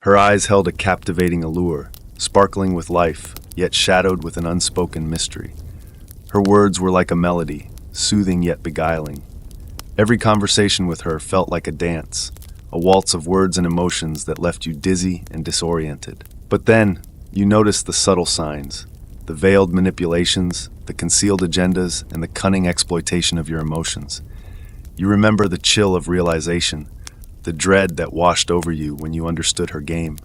Her eyes held a captivating allure, sparkling with life, yet shadowed with an unspoken mystery. Her words were like a melody, soothing yet beguiling. Every conversation with her felt like a dance, a waltz of words and emotions that left you dizzy and disoriented. But then, you noticed the subtle signs, the veiled manipulations, the concealed agendas, and the cunning exploitation of your emotions. You remember the chill of realization, the dread that washed over you when you understood her game.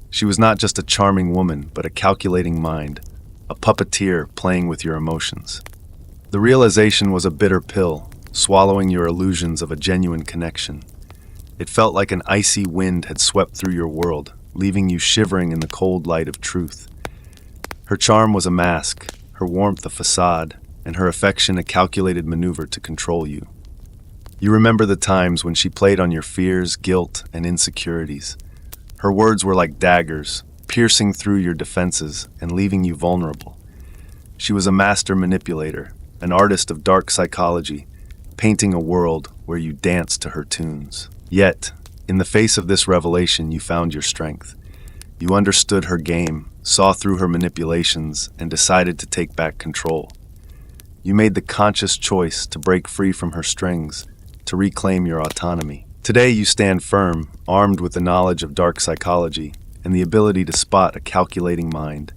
She was not just a charming woman, but a calculating mind, a puppeteer playing with your emotions. The realization was a bitter pill, swallowing your illusions of a genuine connection. It felt like an icy wind had swept through your world, leaving you shivering in the cold light of truth. Her charm was a mask, her warmth a facade, and her affection a calculated maneuver to control you. You remember the times when she played on your fears, guilt, and insecurities. Her words were like daggers, piercing through your defenses and leaving you vulnerable. She was a master manipulator, an artist of dark psychology, painting a world where you danced to her tunes. Yet, in the face of this revelation, you found your strength. You understood her game, saw through her manipulations, and decided to take back control. You made the conscious choice to break free from her strings, to reclaim your autonomy. Today you stand firm, armed with the knowledge of dark psychology and the ability to spot a calculating mind.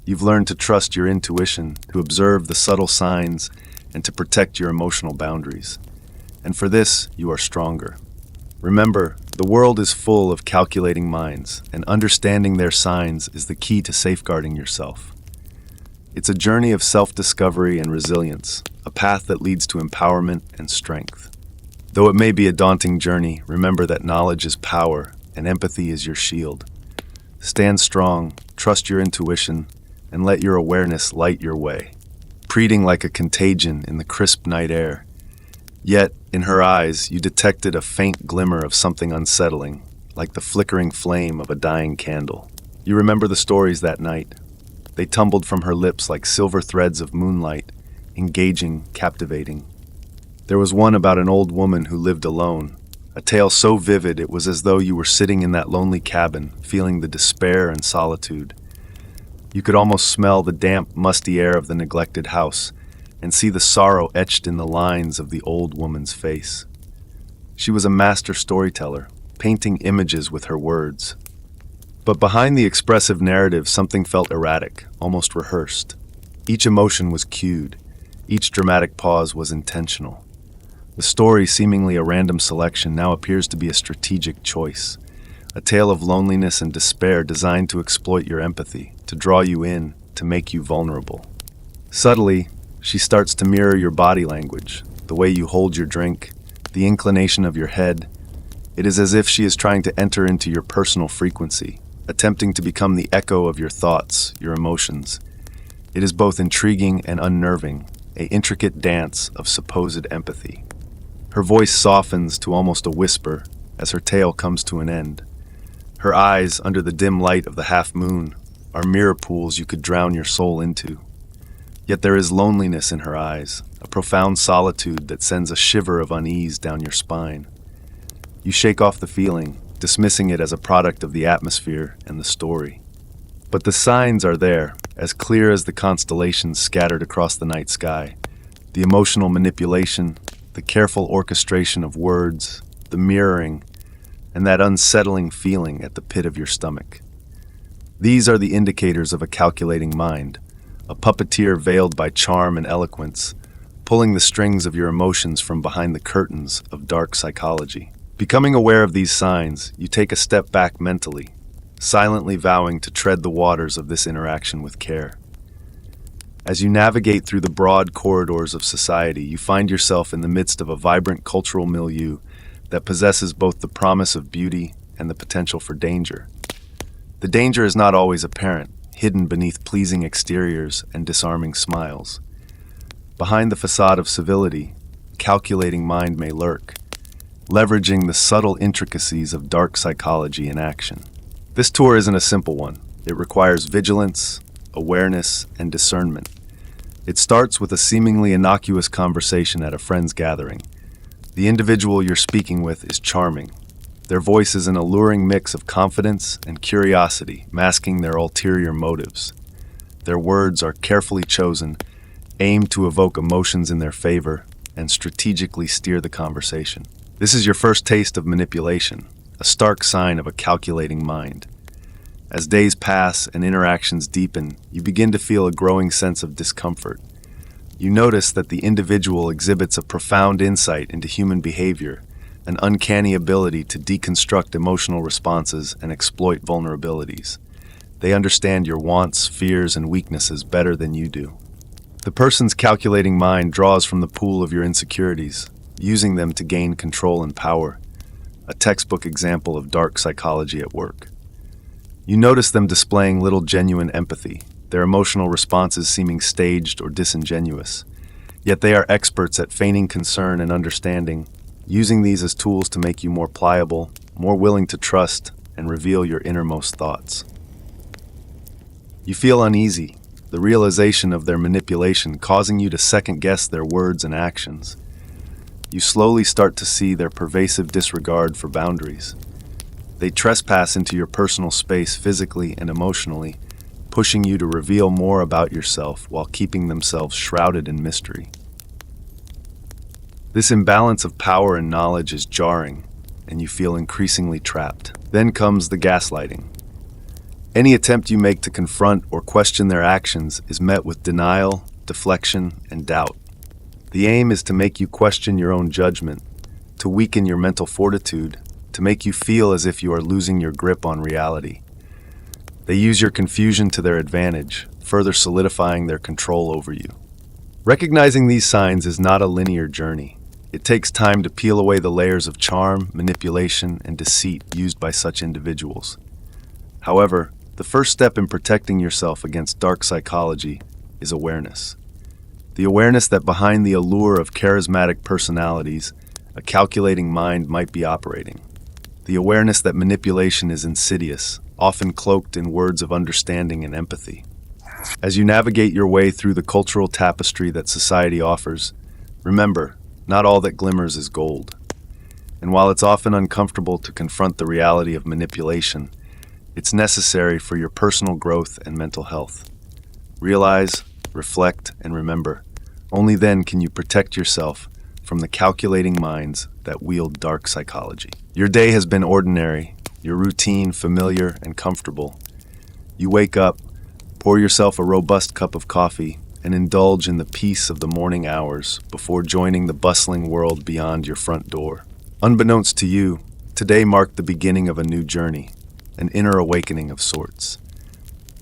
You've learned to trust your intuition, to observe the subtle signs, and to protect your emotional boundaries. And for this, you are stronger. Remember, the world is full of calculating minds, and understanding their signs is the key to safeguarding yourself. It's a journey of self-discovery and resilience, a path that leads to empowerment and strength. Though it may be a daunting journey, remember that knowledge is power, and empathy is your shield. Stand strong, trust your intuition, and let your awareness light your way, pleading like a contagion in the crisp night air. Yet, in her eyes, you detected a faint glimmer of something unsettling, like the flickering flame of a dying candle. You remember the stories that night. They tumbled from her lips like silver threads of moonlight, engaging, captivating. There was one about an old woman who lived alone, a tale so vivid it was as though you were sitting in that lonely cabin, feeling the despair and solitude. You could almost smell the damp, musty air of the neglected house, and see the sorrow etched in the lines of the old woman's face. She was a master storyteller, painting images with her words. But behind the expressive narrative, something felt erratic, almost rehearsed. Each emotion was cued. Each dramatic pause was intentional. The story, seemingly a random selection, now appears to be a strategic choice. A tale of loneliness and despair designed to exploit your empathy, to draw you in, to make you vulnerable. Subtly, she starts to mirror your body language, the way you hold your drink, the inclination of your head. It is as if she is trying to enter into your personal frequency, attempting to become the echo of your thoughts, your emotions. It is both intriguing and unnerving, an intricate dance of supposed empathy. Her voice softens to almost a whisper as her tale comes to an end. Her eyes, under the dim light of the half-moon, are mirror pools you could drown your soul into. Yet there is loneliness in her eyes, a profound solitude that sends a shiver of unease down your spine. You shake off the feeling, dismissing it as a product of the atmosphere and the story. But the signs are there, as clear as the constellations scattered across the night sky. The emotional manipulation, the careful orchestration of words, the mirroring, and that unsettling feeling at the pit of your stomach. These are the indicators of a calculating mind, a puppeteer veiled by charm and eloquence, pulling the strings of your emotions from behind the curtains of dark psychology. Becoming aware of these signs, you take a step back mentally, silently vowing to tread the waters of this interaction with care. As you navigate through the broad corridors of society, you find yourself in the midst of a vibrant cultural milieu that possesses both the promise of beauty and the potential for danger. The danger is not always apparent, hidden beneath pleasing exteriors and disarming smiles. Behind the facade of civility, a calculating mind may lurk, leveraging the subtle intricacies of dark psychology in action. This tour isn't a simple one. It requires vigilance, awareness, and discernment. It starts with a seemingly innocuous conversation at a friend's gathering. The individual you're speaking with is charming, Their voice is an alluring mix of confidence and curiosity, masking their ulterior motives. Their words are carefully chosen, aimed to evoke emotions in their favor, and strategically steer the conversation. This is your first taste of manipulation, a stark sign of a calculating mind. As days pass and interactions deepen, you begin to feel a growing sense of discomfort. You notice that the individual exhibits a profound insight into human behavior, an uncanny ability to deconstruct emotional responses and exploit vulnerabilities. They understand your wants, fears, and weaknesses better than you do. The person's calculating mind draws from the pool of your insecurities, using them to gain control and power, a textbook example of dark psychology at work. You notice them displaying little genuine empathy, their emotional responses seeming staged or disingenuous. Yet they are experts at feigning concern and understanding, using these as tools to make you more pliable, more willing to trust, and reveal your innermost thoughts. You feel uneasy, the realization of their manipulation causing you to second-guess their words and actions. You slowly start to see their pervasive disregard for boundaries. They trespass into your personal space physically and emotionally, pushing you to reveal more about yourself while keeping themselves shrouded in mystery. This imbalance of power and knowledge is jarring, and you feel increasingly trapped. Then comes the gaslighting. Any attempt you make to confront or question their actions is met with denial, deflection, and doubt. The aim is to make you question your own judgment, to weaken your mental fortitude, to make you feel as if you are losing your grip on reality. They use your confusion to their advantage, further solidifying their control over you. Recognizing these signs is not a linear journey. It takes time to peel away the layers of charm, manipulation, and deceit used by such individuals. However, the first step in protecting yourself against dark psychology is awareness. The awareness that behind the allure of charismatic personalities, a calculating mind might be operating. The awareness that manipulation is insidious, often cloaked in words of understanding and empathy. As you navigate your way through the cultural tapestry that society offers, remember, not all that glimmers is gold. And while it's often uncomfortable to confront the reality of manipulation, it's necessary for your personal growth and mental health. Realize, reflect, and remember. Only then can you protect yourself from the calculating minds that wield dark psychology. Your day has been ordinary, your routine familiar and comfortable. You wake up, pour yourself a robust cup of coffee, and indulge in the peace of the morning hours before joining the bustling world beyond your front door. Unbeknownst to you, today marked the beginning of a new journey, an inner awakening of sorts.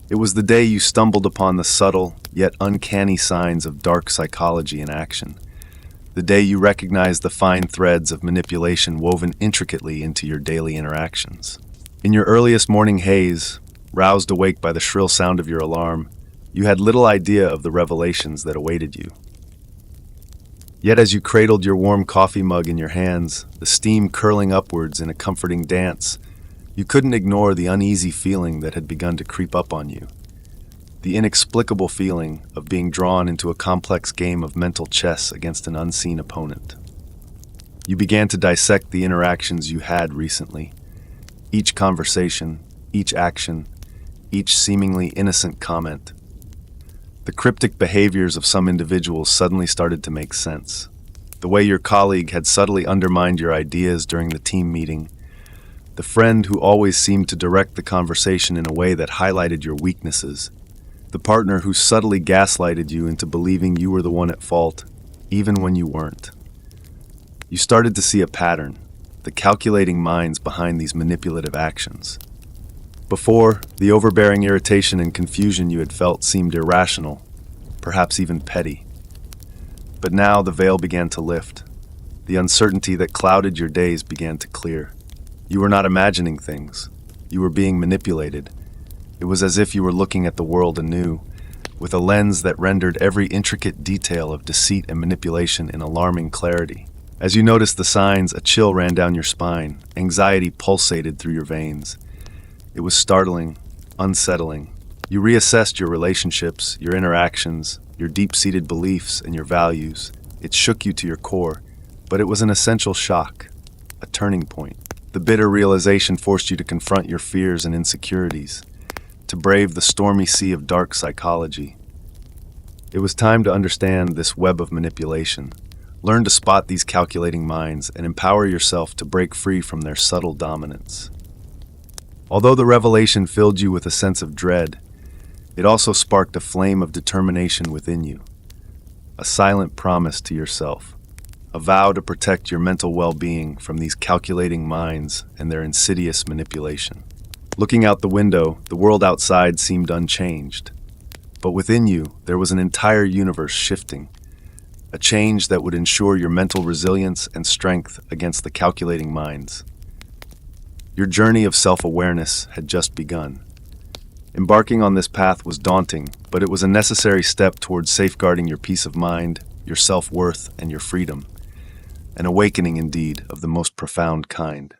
It was the day you stumbled upon the subtle, yet uncanny signs of dark psychology in action. The day you recognized the fine threads of manipulation woven intricately into your daily interactions. In your earliest morning haze, roused awake by the shrill sound of your alarm, you had little idea of the revelations that awaited you. Yet as you cradled your warm coffee mug in your hands, the steam curling upwards in a comforting dance, you couldn't ignore the uneasy feeling that had begun to creep up on you. The inexplicable feeling of being drawn into a complex game of mental chess against an unseen opponent. You began to dissect the interactions you had recently. Each conversation, each action, each seemingly innocent comment. The cryptic behaviors of some individuals suddenly started to make sense. The way your colleague had subtly undermined your ideas during the team meeting. The friend who always seemed to direct the conversation in a way that highlighted your weaknesses. The partner who subtly gaslighted you into believing you were the one at fault, even when you weren't. You started to see a pattern, the calculating minds behind these manipulative actions. Before, the overbearing irritation and confusion you had felt seemed irrational, perhaps even petty. But now the veil began to lift. The uncertainty that clouded your days began to clear. You were not imagining things. You were being manipulated. It was as if you were looking at the world anew, with a lens that rendered every intricate detail of deceit and manipulation in alarming clarity. As you noticed the signs, a chill ran down your spine, anxiety pulsated through your veins. It was startling, unsettling. You reassessed your relationships, your interactions, your deep-seated beliefs, and your values. It shook you to your core, but it was an essential shock, a turning point. The bitter realization forced you to confront your fears and insecurities, to brave the stormy sea of dark psychology. It was time to understand this web of manipulation, learn to spot these calculating minds, and empower yourself to break free from their subtle dominance. Although the revelation filled you with a sense of dread, it also sparked a flame of determination within you, a silent promise to yourself, a vow to protect your mental well-being from these calculating minds and their insidious manipulation. Looking out the window, the world outside seemed unchanged. But within you, there was an entire universe shifting, a change that would ensure your mental resilience and strength against the calculating minds. Your journey of self-awareness had just begun. Embarking on this path was daunting, but it was a necessary step towards safeguarding your peace of mind, your self-worth, and your freedom. An awakening indeed of the most profound kind.